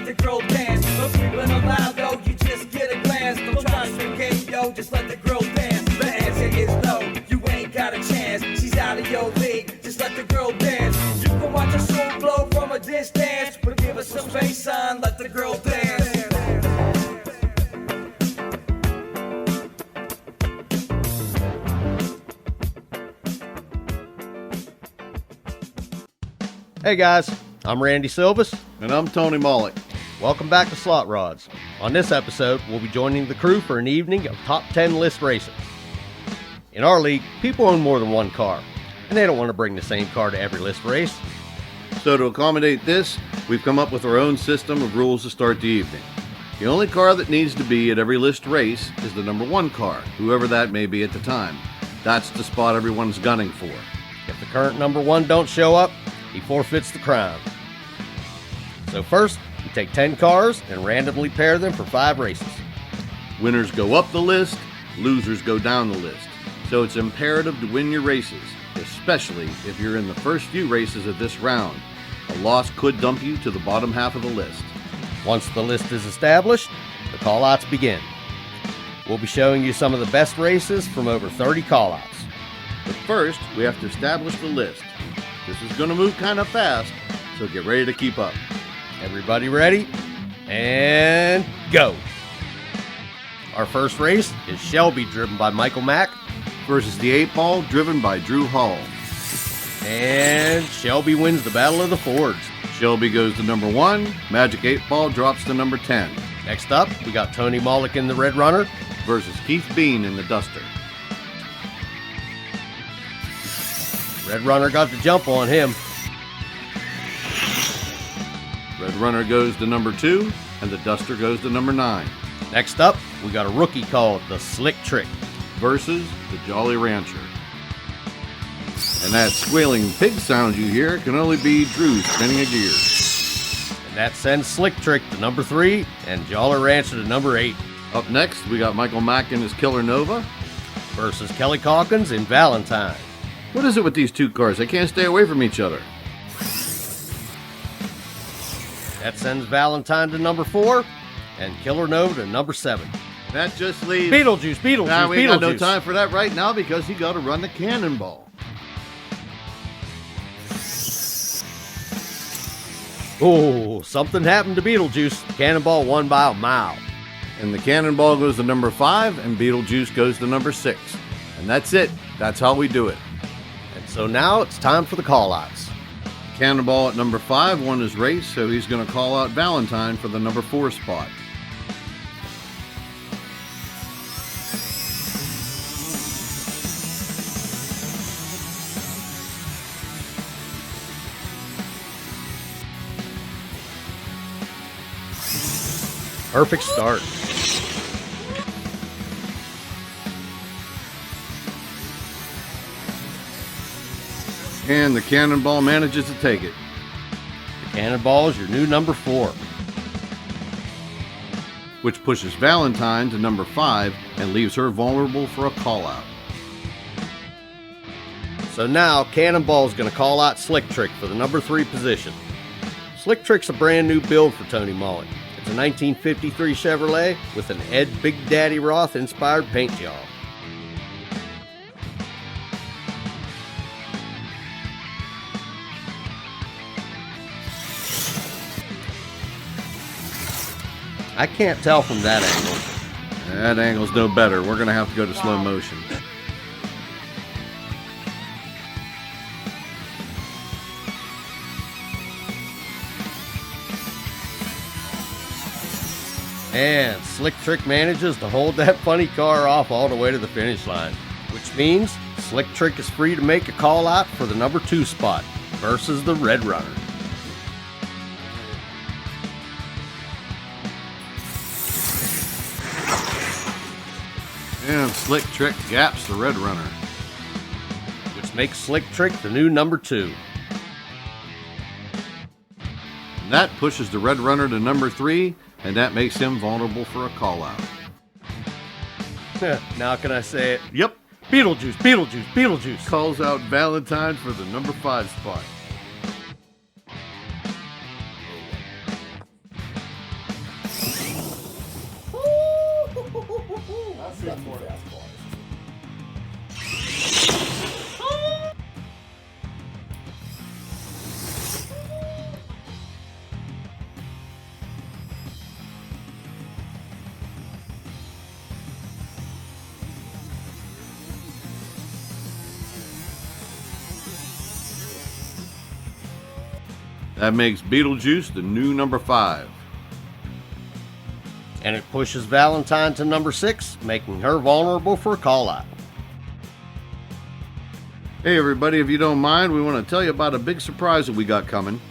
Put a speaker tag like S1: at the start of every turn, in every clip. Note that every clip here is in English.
S1: the girl dance. No creeping allowed, though, you just get a glance. Don't try to swing game, yo, just let the girl dance. The answer is no, you ain't got a chance. She's out of your league, just let the girl dance. You can watch a sword blow from a distance, but give us some space, son, let the girl dance.
S2: Hey guys, I'm Randy Silvas.
S3: And I'm Tony Mollick.
S2: Welcome back to SLOTRODS. On this episode, we'll be joining the crew for an evening of top 10 list racing. In our league, people own more than one car, and they don't want to bring the same car to every list race.
S3: So to accommodate this, we've come up with our own system of rules to start the evening. The only car that needs to be at every list race is the number one car, whoever that may be at the time. That's the spot everyone's gunning for.
S2: If the current number one don't show up, he forfeits the crown. So first, we take 10 cars and randomly pair them for 5 races.
S3: Winners go up the list, losers go down the list. So it's imperative to win your races, especially if you're in the first few races of this round. A loss could dump you to the bottom half of the list.
S2: Once the list is established, the callouts begin. We'll be showing you some of the best races from over 30 callouts.
S3: But first, we have to establish the list. This is going to move kind of fast, so get ready to keep up.
S2: Everybody ready? And go! Our first race is Shelby, driven by Michael Mack,
S3: Versus the 8-Ball, driven by Drew Hall.
S2: and Shelby wins the Battle of the Fords.
S3: Shelby goes to number 1, Magic 8-Ball drops to number 10.
S2: Next up, we got Tony Mollick in the Red Runner.
S3: Versus Keith Bean in the Duster.
S2: Red Runner got the jump on him.
S3: Red Runner goes to number 2, and the Duster goes to number 9.
S2: Next up, we got a rookie called the Slick Trick.
S3: Versus the Jolly Rancher. And that squealing pig sound you hear can only be Drew spinning a gear.
S2: And that sends Slick Trick to number 3 and Jolly Rancher to number 8.
S3: Up next, we got Michael Mack in his Killer Nova.
S2: Versus Kelly Calkins in Valentine.
S3: What is it with these two cars? They can't stay away from each other.
S2: That sends Valentine to number 4 and Killer Nova to number 7.
S3: That just leaves...
S2: Beetlejuice.
S3: Nah, we ain't got no time for that right now because he got to run the Cannonball.
S2: Oh, something happened to Beetlejuice. Cannonball won by a mile.
S3: And the Cannonball goes to number 5, and Beetlejuice goes to number 6. And that's it. That's how we do it.
S2: And so now it's time for the callouts.
S3: Cannonball at number 5 won his race, so he's going to call out Valentine for the number 4 spot.
S2: Perfect start.
S3: And the Cannonball manages to take it.
S2: The Cannonball is your new number 4.
S3: Which pushes Valentine to number 5 and leaves her vulnerable for a call-out.
S2: So now Cannonball is going to call out Slick Trick for the number 3 position. Slick Trick's a brand new build for Tony Mollick. It's a 1953 Chevrolet with an Ed Big Daddy Roth inspired paint job. I can't tell from that angle.
S3: That angle's no better. We're going to have to go to slow motion.
S2: And Slick Trick manages to hold that funny car off all the way to the finish line, which means Slick Trick is free to make a call out for the number 2 spot versus the Red Runner.
S3: And Slick Trick gaps the Red Runner.
S2: Which makes Slick Trick the new number 2.
S3: And that pushes the Red Runner to number 3, and that makes him vulnerable for a call-out.
S2: Now can I say it?
S3: Yep.
S2: Beetlejuice, Beetlejuice, Beetlejuice.
S3: Calls out Valentine for the number 5 spot.
S4: got some fast cars.
S3: That makes Beetlejuice the new number 5.
S2: And it pushes Valentine to number 6, making her vulnerable for a call-out.
S3: Hey everybody, if you don't mind, we want to tell you about a big surprise that we got coming.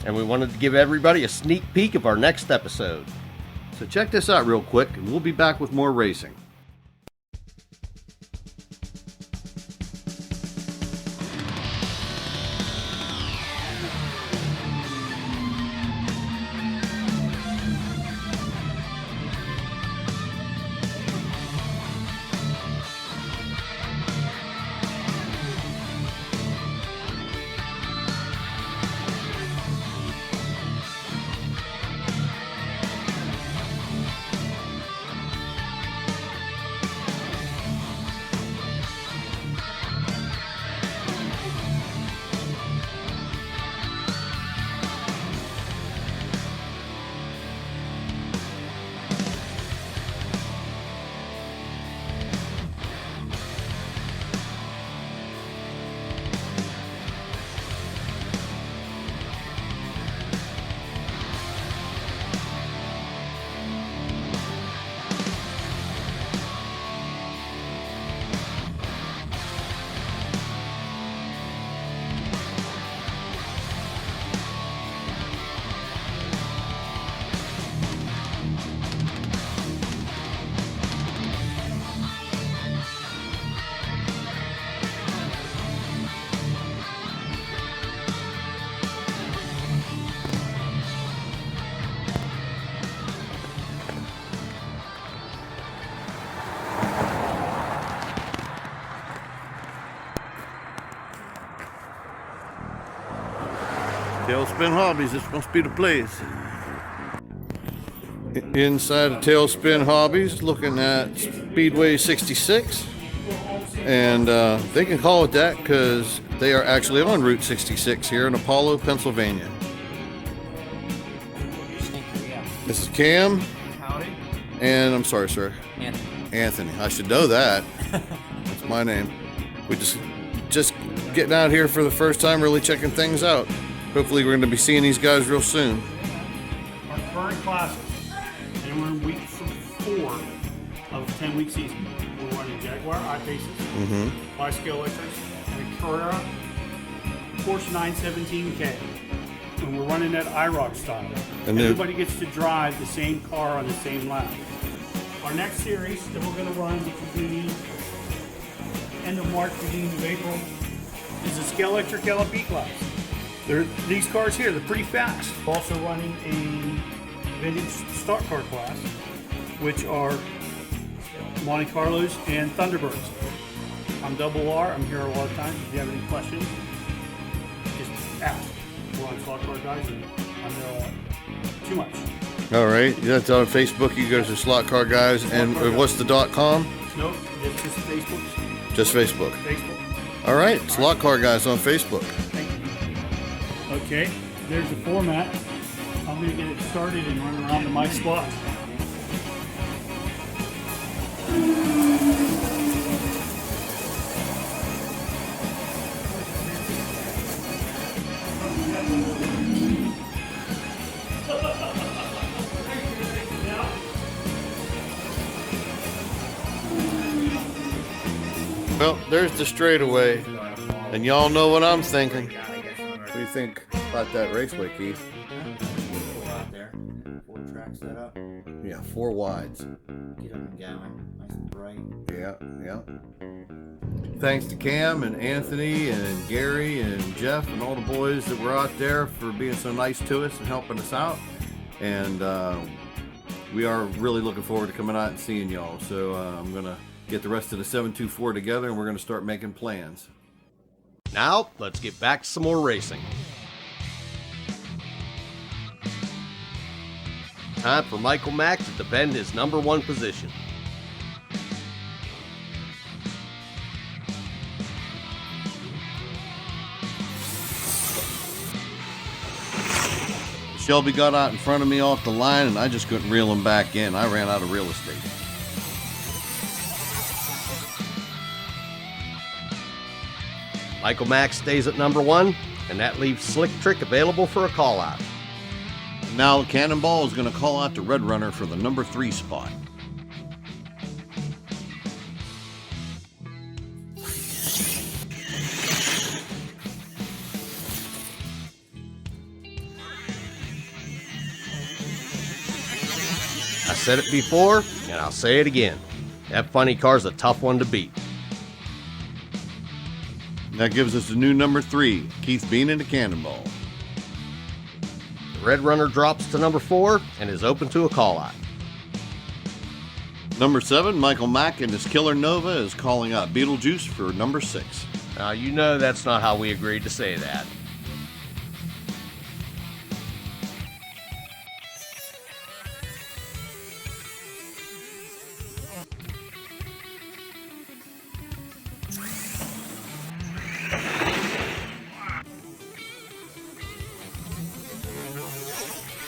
S2: And we wanted to give everybody a sneak peek of our next episode.
S3: So check this out real quick, and we'll be back with more racing. Tailspin Hobbies, this must be the place. Inside of Tailspin Hobbies, looking at Speedway 66. And they can call it that because they are actually on Route 66 here in Apollo, Pennsylvania. This is Cam.
S5: Howdy.
S3: And I'm sorry, sir.
S5: Anthony.
S3: Anthony. I should know that. That's my name. We just getting out here for the first time, really checking things out. Hopefully we're going to be seeing these guys real soon.
S6: Our current classes, and we're in week 4 of a 10-week season. We're running Jaguar I-Paces, Bi-Scale Electrics, and a Carrera Porsche 917K. And we're running that IROC style.
S3: And
S6: everybody gets to drive the same car on the same lap. Our next series that we're going to run, which will be end of March, beginning of April, is the Scale Electric LFE class. These cars here, they're pretty fast. Also running a vintage stock car class, which are Monte Carlos and Thunderbirds. I'm Double R. I'm here a lot of times. If you have any questions, just ask. We're on Slot Car Guys, and I'm there a lot. Too much.
S3: All right, that's on Facebook. You go to Slot Car Guys, and what's the .com?
S6: Nope, it's just Facebook.
S3: Just Facebook.
S6: Facebook.
S3: All right, Slot Car Guys on Facebook.
S6: Thank you. Okay, there's the format. I'm going to get it started and run around to my spot.
S3: Well, there's the straightaway, and y'all know what I'm thinking. What do you think about that raceway, Keith?
S5: Cool out there. 4 tracks set up.
S3: Yeah, 4 wides.
S5: Get them going. Nice and bright.
S3: Yeah. Thanks to Cam and Anthony and Gary and Jeff and all the boys that were out there for being so nice to us and helping us out. And we are really looking forward to coming out and seeing y'all. So I'm going to get the rest of the 724 together and we're going to start making plans.
S2: Now, let's get back to some more racing. Time for Michael Mack to defend his number 1 position.
S3: Shelby got out in front of me off the line and I just couldn't reel him back in. I ran out of real estate.
S2: Michael Mack stays at number 1, and that leaves Slick Trick available for a call out.
S3: Now Cannonball is going to call out to Red Runner for the number 3 spot.
S2: I said it before, and I'll say it again. That funny car's a tough one to beat.
S3: That gives us a new number 3, Keith Bean into Cannonball.
S2: The Red Runner drops to number 4 and is open to a call out.
S3: Number 7, Michael Mack and his Killer Nova is calling out Beetlejuice for number 6.
S2: Now, you know that's not how we agreed to say that.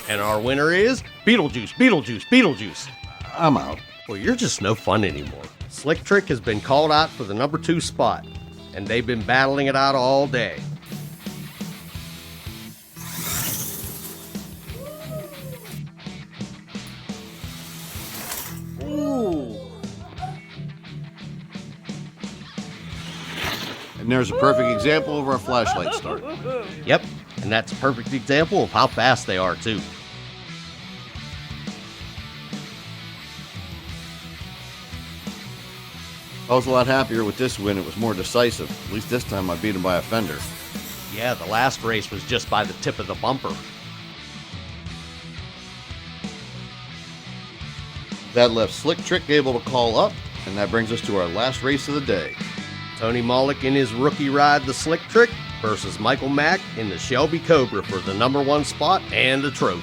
S2: And our winner is Beetlejuice, Beetlejuice, Beetlejuice.
S3: I'm out.
S2: Well, you're just no fun anymore. Slick Trick has been called out for the number 2 spot, and they've been battling it out all day. Ooh.
S3: And there's a perfect example of our flashlight start.
S2: Yep, and that's a perfect example of how fast they are, too.
S3: I was a lot happier with this win. It was more decisive. At least this time I beat him by a fender.
S2: Yeah, the last race was just by the tip of the bumper.
S3: That left Slick Trick able to call up, and that brings us to our last race of the day.
S2: Tony Molick in his rookie ride, the Slick Trick, versus Michael Mack in the Shelby Cobra for the number 1 spot and a trophy.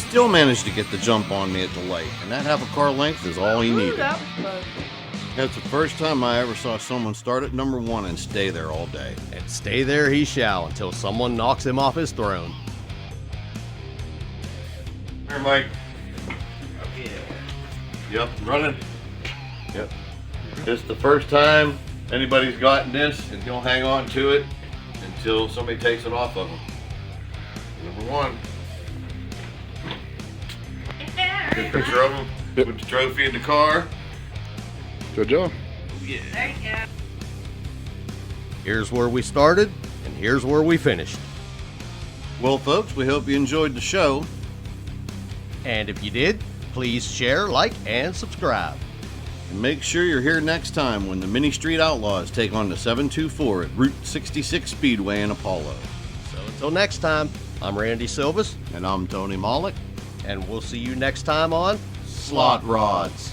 S3: Still managed to get the jump on me at the light, and that half a car length is all he needed.
S4: That was fun.
S3: That's the first time I ever saw someone start at number 1 and stay there all day.
S2: And stay there he shall until someone knocks him off his throne.
S3: Here, Mike. Yep, running. Yep. This is the first time anybody's gotten this, and he'll hang on to it until somebody takes it off of him. Number 1. Get a picture of him. Put the trophy in the car.
S7: Good job.
S2: Here's where we started, and here's where we finished.
S3: Well, folks, we hope you enjoyed the show.
S2: And if you did, please share, like, and subscribe.
S3: And make sure you're here next time when the Mini Street Outlaws take on the 724 at Route 66 Speedway in Apollo.
S2: So until next time, I'm Randy Silvas,
S3: And I'm Tony Molick.
S2: and we'll see you next time on
S3: Slot Rods.